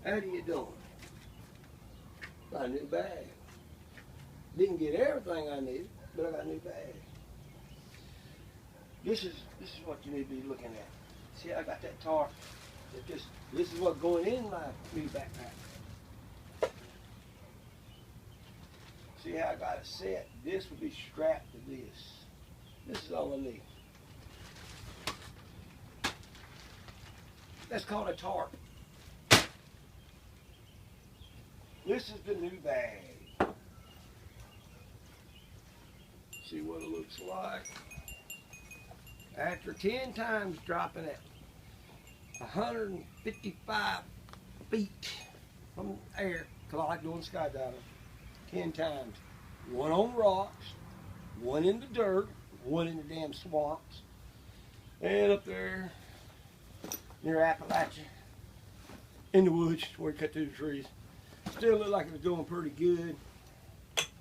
How do you doing? Got a new bag. Didn't get everything I needed, but I got a new bag. This is what you need to be looking at. See, I got that tarp. This is what's going in my new backpack. See how I got it set? This will be strapped to this. This is all I need. That's called a tarp. This is the new bag. See what it looks like. After 10 times dropping it 155 feet from the air, because I like doing skydiving, 10 times. One on rocks, one in the dirt, one in the damn swamps, and up there near Appalachia, in the woods where we cut through the trees. Still looked like it was doing pretty good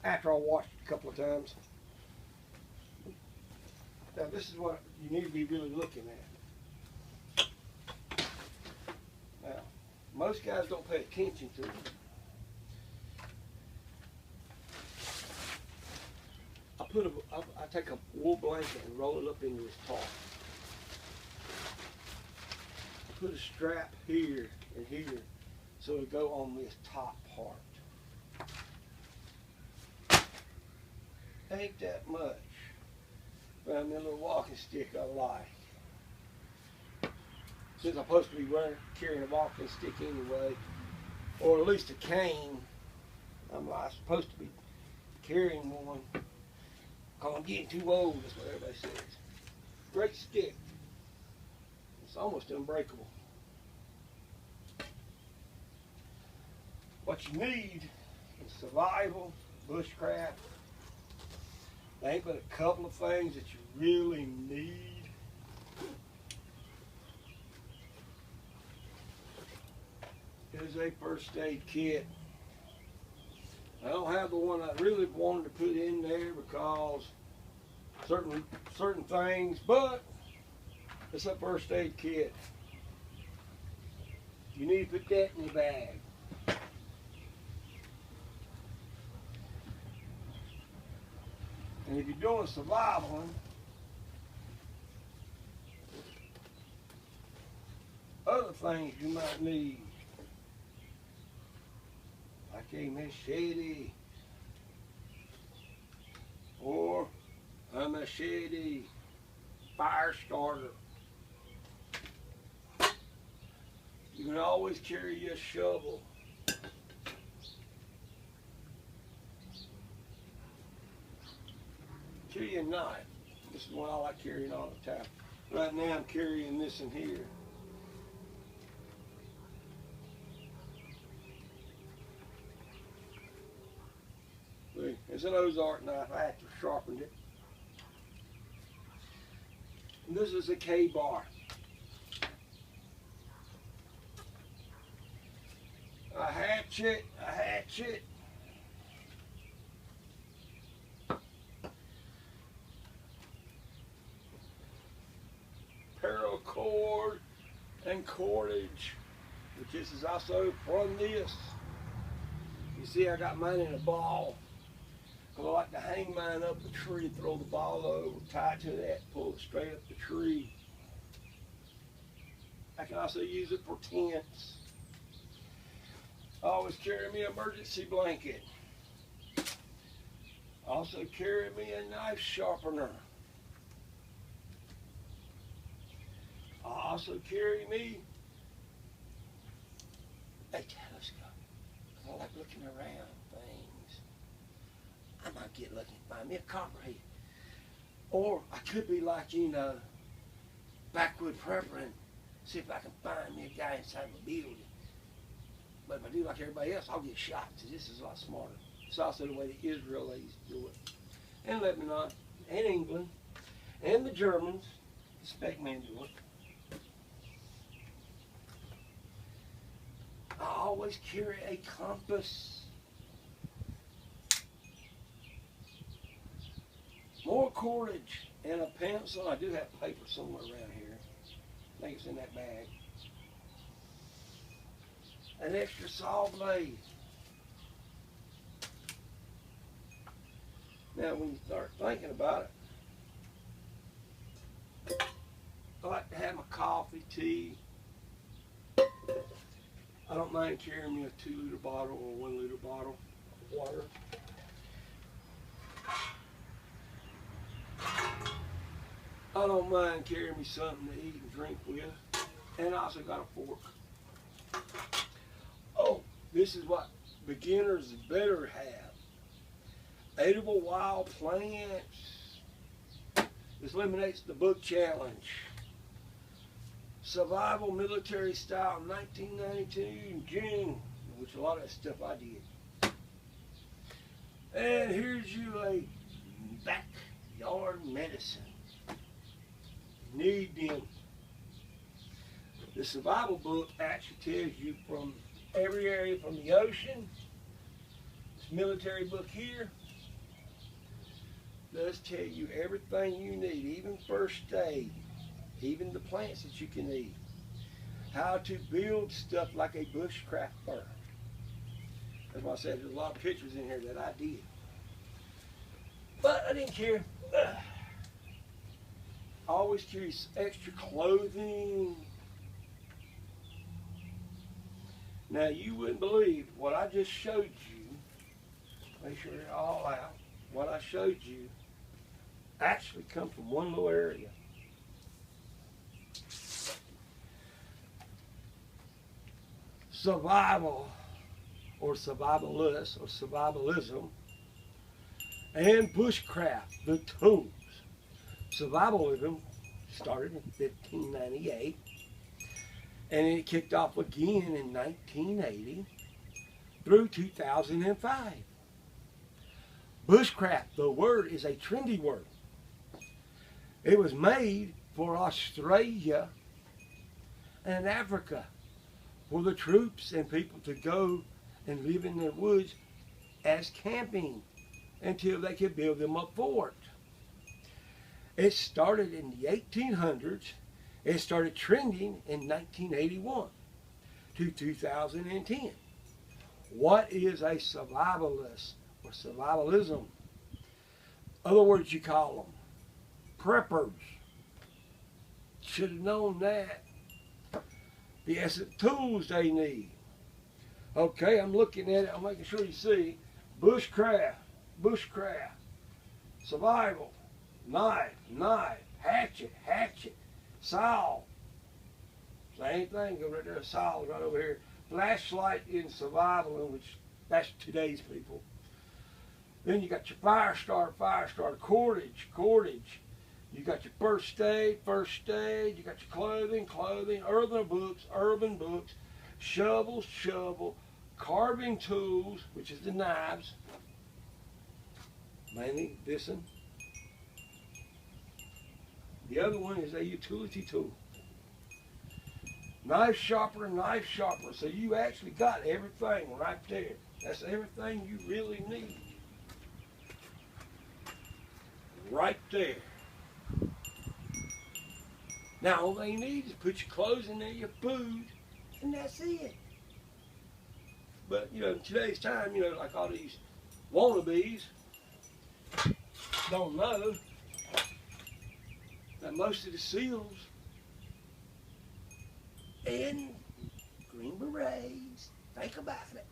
after I watched it a couple of times. Now this is what you need to be really looking at. Now, most guys don't pay attention to it. I take a wool blanket and roll it up into this tarp. Put a strap here and here so it'll go on this top part. Ain't that much. Found me a little walking stick I like. Since I'm supposed to be carrying a walking stick anyway, or at least a cane, I'm supposed to be carrying one. Because I'm getting too old, that's what everybody says. Great stick. It's almost unbreakable. What you need is survival, bushcraft. There ain't but a couple of things that you really need. Here's a first aid kit. I don't have the one I really wanted to put in there because certain things, but it's a first aid kit. You need to put that in your bag. And if you're doing survivaling, other things you might need, like a machete or a machete fire starter. You can always carry your shovel. Carry a knife. This is one I like carrying all the time. Right now I'm carrying this in here. See, it's an Ozark knife. I had to sharpen it. And this is a K-bar. A hatchet. Paracord and cordage, which this is also from this. You see I got mine in a ball, because I like to hang mine up the tree, throw the ball over, tie it to that, pull it straight up the tree. I can also use it for tents. I always carry me an emergency blanket. I also carry me a knife sharpener. I also carry me a telescope. I like looking around things. I might get lucky and find me a copperhead. Or I could be like, you know, backwood prepper and see if I can find me a guy inside of a building. But if I do like everybody else, I'll get shot. So this is a lot smarter. It's also the way the Israelis do it. And Lebanon, and England, and the Germans expect me to do it. I always carry a compass. More cordage and a pencil. I do have paper somewhere around here. I think it's in that bag. an extra saw blade. Now when you start thinking about it, I like to have my coffee, tea. I don't mind carrying me a 2-liter bottle or a 1-liter bottle of water. I don't mind carrying me something to eat and drink with. And I also got a fork. Oh, this is what beginners better have. Edible wild plants. This eliminates the book challenge. Survival military style 1992 in June, which a lot of that stuff I did. And here's you a backyard medicine. Need them. The survival book actually tells you from every area from the ocean. This military book here does tell you everything you need, even first aid, even the plants that you can eat. How to build stuff like a bushcraft burn. That's why I said there's a lot of pictures in here that I did. But I didn't care. I always carry extra clothing. Now you wouldn't believe what I just showed you. Make sure they're all out. What I showed you actually come from one little area. Survival or survivalist or survivalism and bushcraft, the tools. Survivalism started in 1598 and it kicked off again in 1980 through 2005. Bushcraft, the word is a trendy word. It was made for Australia and Africa for the troops and people to go and live in their woods as camping until they could build them a fort. It started in the 1800s. It started trending in 1981 to 2010. What is a survivalist or survivalism? Other words you call them preppers. Should have known that. The essence tools they need. Okay, I'm looking at it. I'm making sure you see. Bushcraft, survival, knife, hatchet, saw. Same thing, go right there, saw right over here. Flashlight in survival, which that's today's people. Then you got your fire starter, cordage. You got your first aid, you got your clothing, urban books, shovel, carving tools, which is the knives, mainly this one. The other one is a utility tool. Knife sharpener. So you actually got everything right there. That's everything you really need. Right there. Now all they need is put your clothes in there, your food, and that's it. But you know, in today's time, you know, like all these wannabes don't know that most of the SEALs and Green Berets, think about it.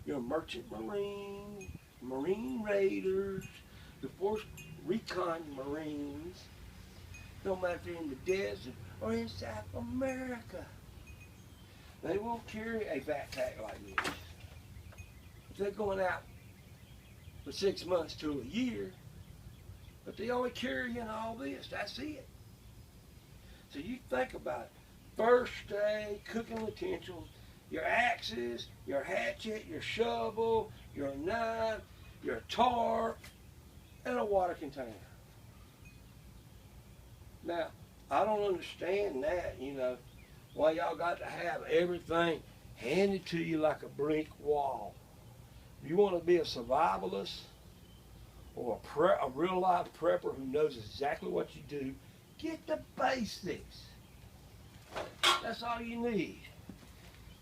Your merchant marines, Marine Raiders, the 4th Recon Marines, no matter if they're in the desert or in South America, they won't carry a backpack like this. If they're going out for 6 months to a year, but they only carry in all this, that's it. So you think about it. First aid, cooking utensils, your axes, your hatchet, your shovel, your knife, your tarp, and a water container. Now, I don't understand that, you know, why y'all got to have everything handed to you like a brick wall. If you want to be a survivalist or a real life prepper who knows exactly what you do, get the basics. That's all you need.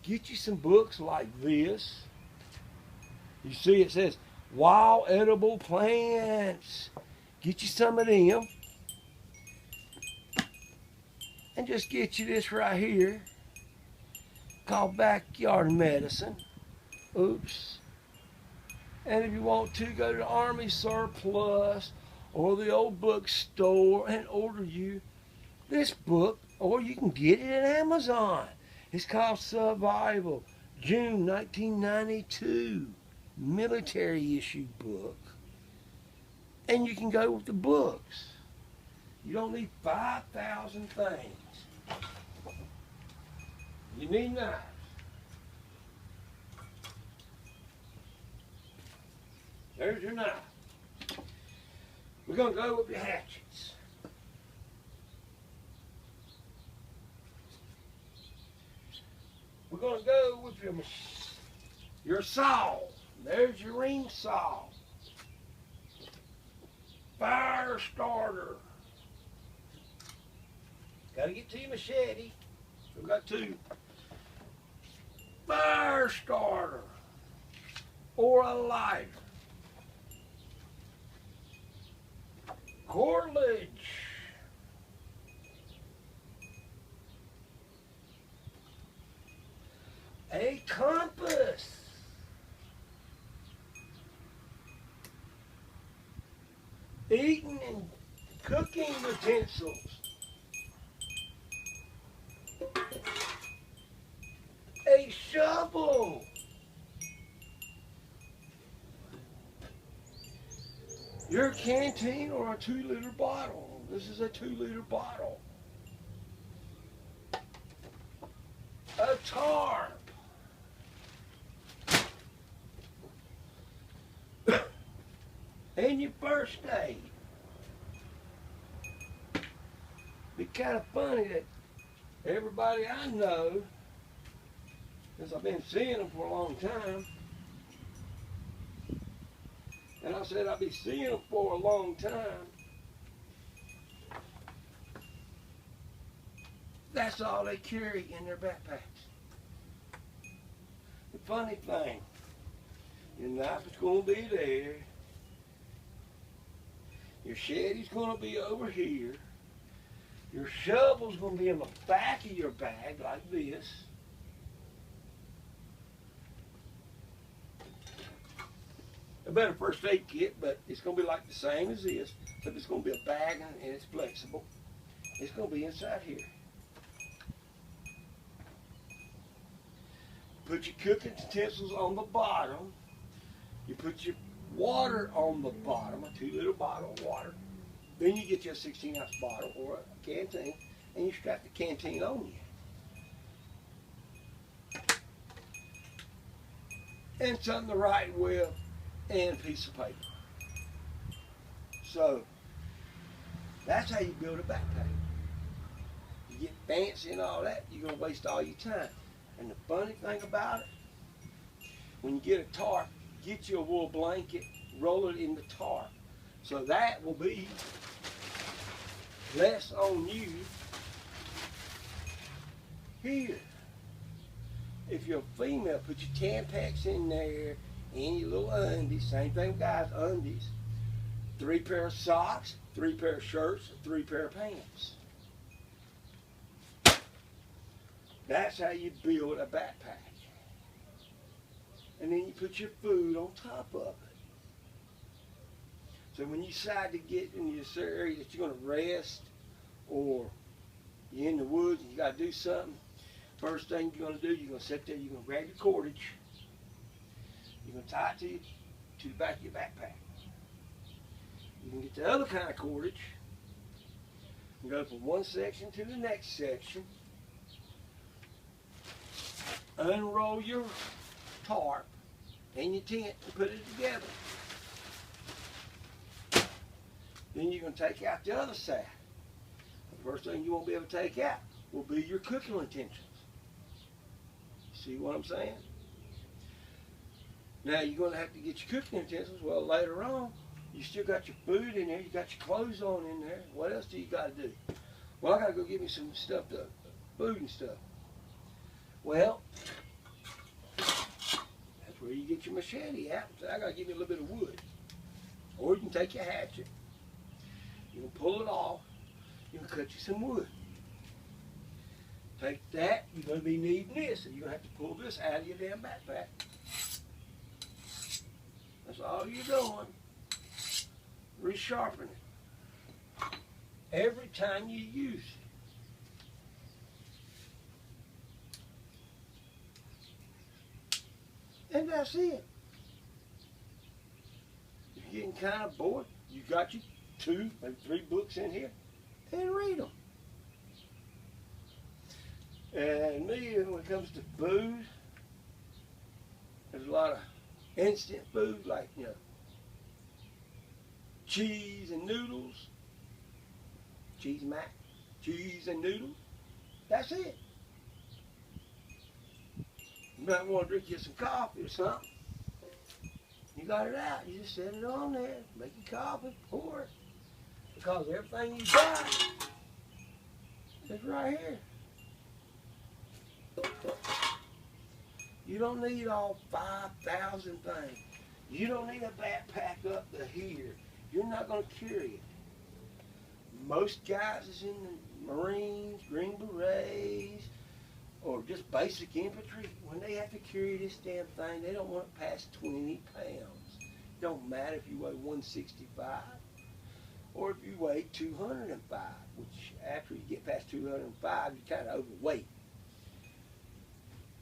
get you some books like this. You see it says wild edible plants. Get you some of them. And just get you this right here called Backyard Medicine. Oops. And if you want to, go to the Army Surplus or the old bookstore and order you this book, or you can get it at Amazon. It's called Survival, June 1992, military issue book. And you can go with the books. You don't need 5,000 things. You need knives. There's your knife. We're going to go with the hatchets. We're going to go with your saw. There's your ring saw. Fire starter. Got to get to your machete. We've got two. Fire starter. Or a lighter. Cordage. A compass. Eating and cooking utensils. A shovel. Your canteen or a 2-liter bottle. This is a 2-liter bottle. A tarp. And your first aid. Be kind of funny that everybody I know, since I've been seeing them for a long time, and I said I'd be seeing them for a long time, that's all they carry in their backpacks. The funny thing, your knife is going to be there. Your machete's going to be over here. Your shovel's going to be in the back of your bag like this. A better first aid kit, but it's going to be like the same as this, but it's going to be a bag and it's flexible. It's going to be inside here. Put your cooking utensils on the bottom. You put your water on the bottom, a 2-liter bottle of water. Then you get your 16-ounce bottle or a canteen, and you strap the canteen on you. And something to write with, and a piece of paper. So, that's how you build a backpack. You get fancy and all that, you're going to waste all your time. And the funny thing about it, when you get a tarp, get you a wool blanket, roll it in the tarp. So that will be less on you here. If you're a female, put your Tampax in there and your little undies. Same thing with guys, undies. 3 pair of socks, 3 pair of shirts, 3 pair of pants. That's how you build a backpack. And then you put your food on top of it. So when you decide to get in this area that you're going to rest, or you're in the woods and you got to do something, first thing you're going to do, you're going to sit there, you're going to grab your cordage, you're going to tie it to the back of your backpack. You can get the other kind of cordage and go from one section to the next section, unroll your tarp and your tent and put it together. Then you're going to take out the other side. The first thing you won't be able to take out will be your cooking utensils. See what I'm saying? Now you're going to have to get your cooking utensils. Well, later on, you still got your food in there. You got your clothes on in there. What else do you got to do? Well, I got to go get me some stuff, food and stuff. Well, where you get your machete out and say, I gotta give me a little bit of wood. Or you can take your hatchet, you can pull it off, you can cut you some wood. Take that, you're gonna be needing this, and you're gonna have to pull this out of your damn backpack. That's all you're doing. Resharpen it. Every time you use it. And that's it. If you're getting kind of bored, you got your 2, maybe 3 books in here, and read them. And me, when it comes to food, there's a lot of instant food like, you know, cheese and noodles, cheese and noodles. That's it. You might want to drink you some coffee or something. You got it out. You just set it on there, make your coffee, pour it. Because everything you got is right here. You don't need all 5,000 things. You don't need a backpack up to here. You're not going to carry it. Most guys is in the Marines, Green Berets, or just basic infantry. When they have to carry this damn thing, they don't want it past 20 pounds. It don't matter if you weigh 165 or if you weigh 205, which after you get past 205, you're kind of overweight.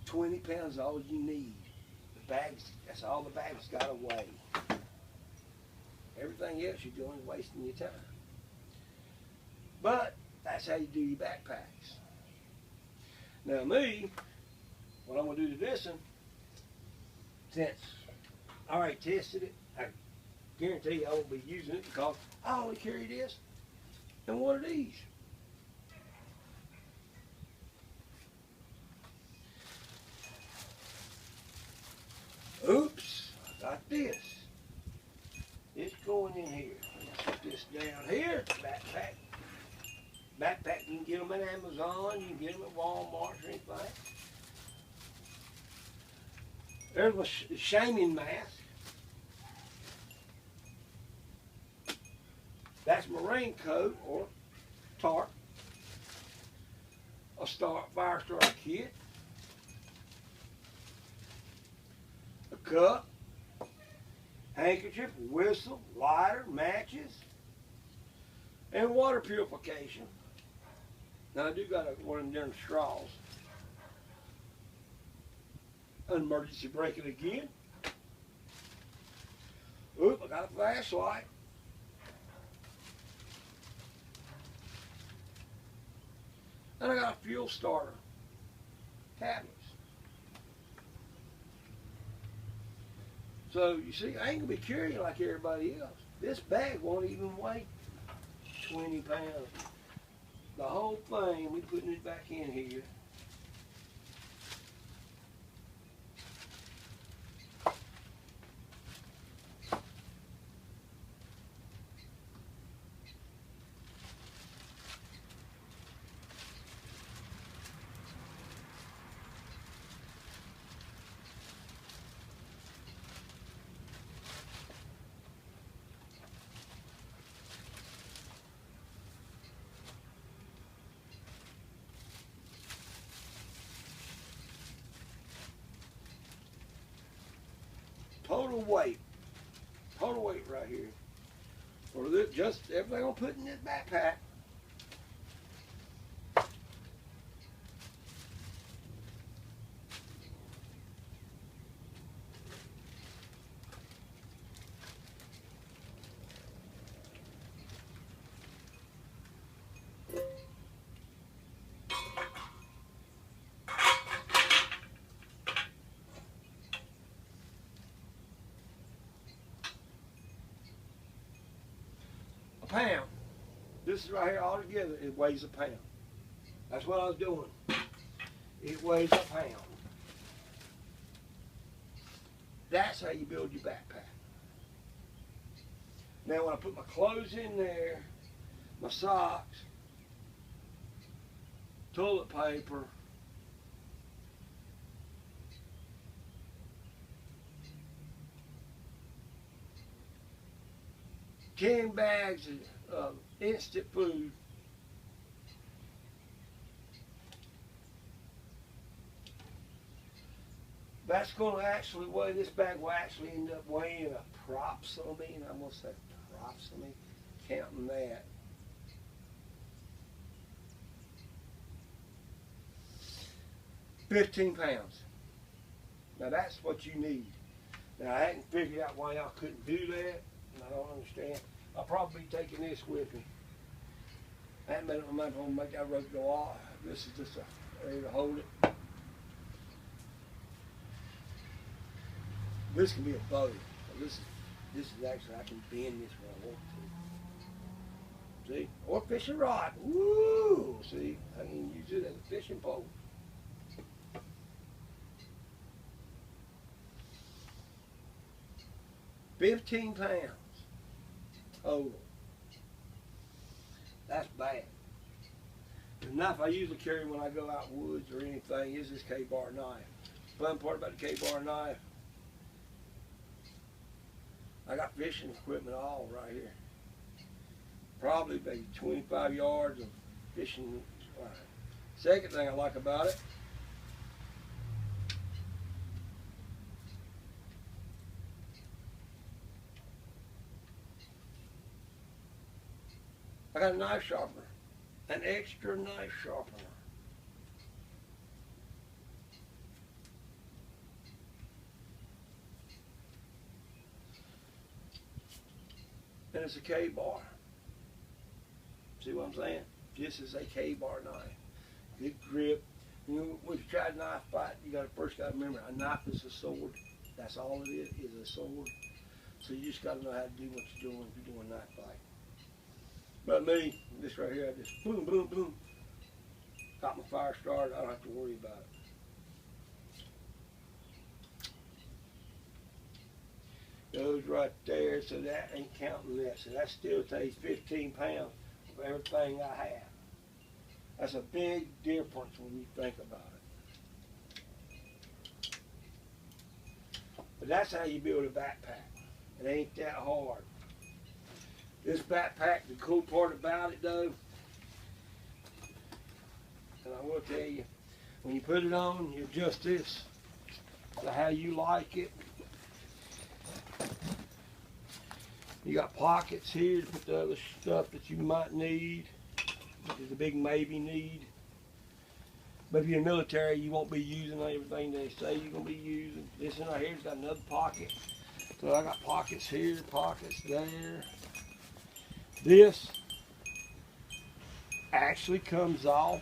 20 pounds is all you need. The bags, that's all the bags got to weigh. Everything else you're doing is wasting your time. But that's how you do your backpacks. Now me, what I'm going to do to this one, since I already tested it, I guarantee you I won't be using it because I only carry this and one of these. Oops, I got this. It's going in here. Put this down here, backpack. Backpack, you can get them at Amazon, you can get them at Walmart or anything. There's my shaming mask. That's my raincoat or tarp. A fire starter kit. A cup. Handkerchief, whistle, lighter, matches, and water purification. Now I do got one of them straws. An emergency braking again. Oop, I got a flashlight. And I got a fuel starter. Tablets. So you see, I ain't gonna be carrying like everybody else. This bag won't even weigh 20 pounds. The whole thing, we putting it back in here. Total weight right here. For this, just everything I'm putting in this backpack. Pound. This is right here all together, it weighs a pound. That's what I was doing. It weighs a pound. That's how you build your backpack. Now when I put my clothes in there, my socks, toilet paper, 10 bags of instant food. That's going to actually weigh, this bag will actually end up weighing approximately, and I'm going to say approximately, counting that, 15 pounds. Now that's what you need. Now I hadn't figured out why y'all couldn't do that, and I don't understand. I'll probably be taking this with me. I haven't made up my mind to make that rope go off. This is just a area to hold it. This can be a boat. So this is actually, I can bend this when I want to. See? Or fishing rod. Woo! See? I can use it as a fishing pole. £15 total. That's bad. The knife I usually carry when I go out woods or anything is this K-bar knife. Fun part about the K-bar knife, I got fishing equipment all right here. Probably maybe 25 yards of fishing line. Second thing I like about it, I got a knife sharpener, an extra knife sharpener. And it's a K-bar. See what I'm saying? This is a K-bar knife. Good grip. You know, when you try a knife fight, you first got to remember, a knife is a sword. That's all it is a sword. So you just got to know how to do what you're doing if you're doing a knife fight. But me, this right here, I just boom, boom, boom. Got my fire started. I don't have to worry about it. Goes right there, so that ain't counting that. So that still takes 15 pounds of everything I have. That's a big difference when you think about it. But that's how you build a backpack. It ain't that hard. This backpack, the cool part about it though, and I will tell you, when you put it on, you adjust this to how you like it. You got pockets here to put the other stuff that you might need. There's a big maybe need. But if you're in the military, you won't be using everything they say you're going to be using. This one right here's got another pocket. So I got pockets here, pockets there. This actually comes off.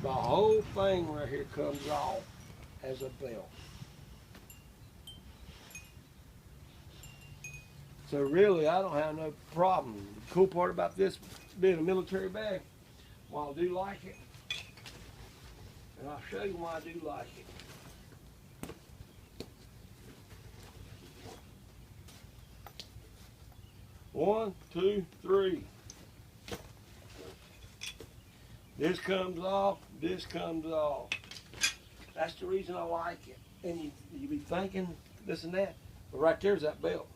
The whole thing right here comes off as a belt. So really, I don't have no problem. The cool part about this being a military bag, while I do like it, and I'll show you why I do like it. One, two, three. This comes off, this comes off. That's the reason I like it. And you be thinking this and that, but right there's that belt.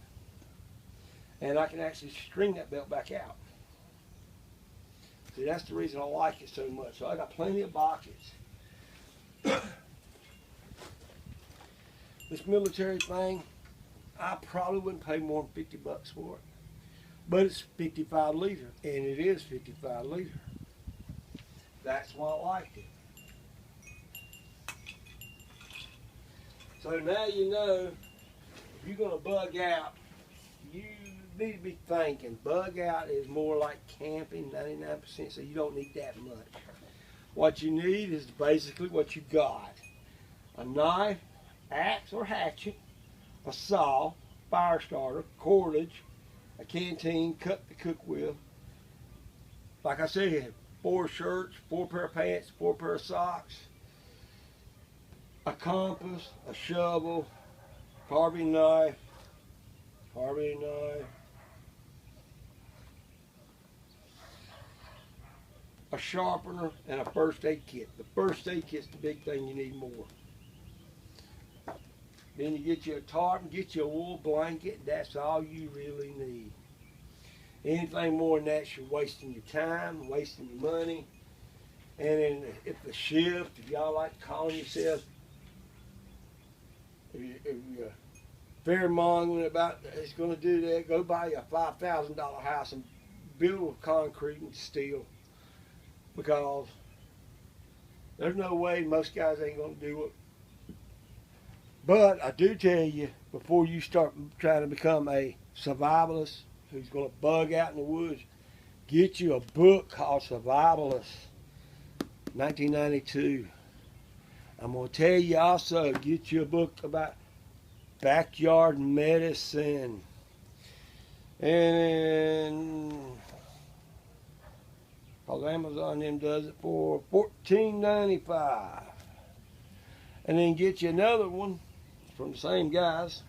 And I can actually string that belt back out. See, that's the reason I like it so much. So I got plenty of pockets. This military thing, I probably wouldn't pay more than $50 for it. But it's 55 liter, and it is 55 liter. That's why I like it. So now you know, if you're going to bug out, you need to be thinking, bug out is more like camping, 99%, so you don't need that much. What you need is basically what you got. A knife, axe or hatchet, a saw, fire starter, cordage, a canteen, cut to cook with. Like I said, 4 shirts, 4 pair of pants, 4 pair of socks, a compass, a shovel, carving knife, a sharpener, and a first aid kit. The first aid kit's the big thing you need more. Then you get you a tarp and get you a wool blanket. That's all you really need. Anything more than that, you're wasting your time, wasting your money. And then if the shift, if y'all like calling yourself, if you're fear-mongering about it's going to do that, go buy you a $5,000 house and build with concrete and steel, because there's no way most guys ain't going to do it. But I do tell you, before you start trying to become a survivalist who's going to bug out in the woods, get you a book called Survivalist, 1992. I'm going to tell you also, get you a book about backyard medicine. And because Amazon them does it for $14.95. And then get you another one from the same guys.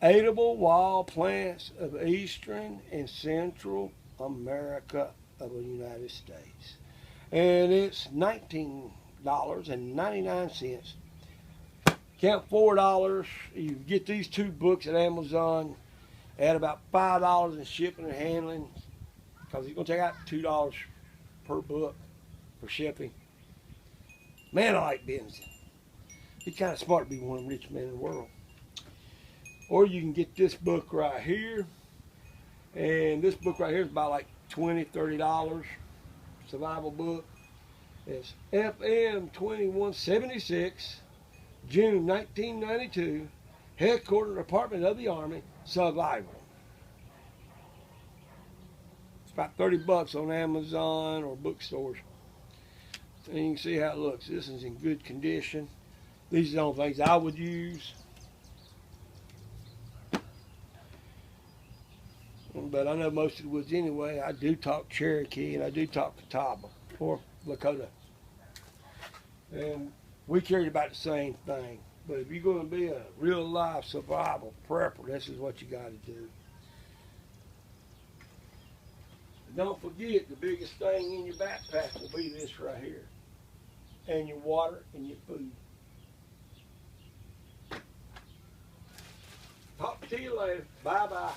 Edible Wild Plants of Eastern and Central America of the United States. And it's $19.99. Count $4. You get these two books at Amazon. Add about $5 in shipping and handling, because he's going to take out $2 per book for shipping. Man, I like business. He's kind of smart to be one of the richest men in the world. Or you can get this book right here. And this book right here is about like $20, $30. Survival book. It's FM 2176, June 1992, Headquarters Department of the Army, Survival. It's about $30 on Amazon or bookstores. And you can see how it looks. This is in good condition. These are the only things I would use. But I know most of the woods anyway. I do talk Cherokee and I do talk Catawba or Lakota. And we carried about the same thing. But if you're going to be a real life survival prepper, this is what you got to do. Don't forget, the biggest thing in your backpack will be this right here. And your water and your food. Talk to you later. Bye-bye.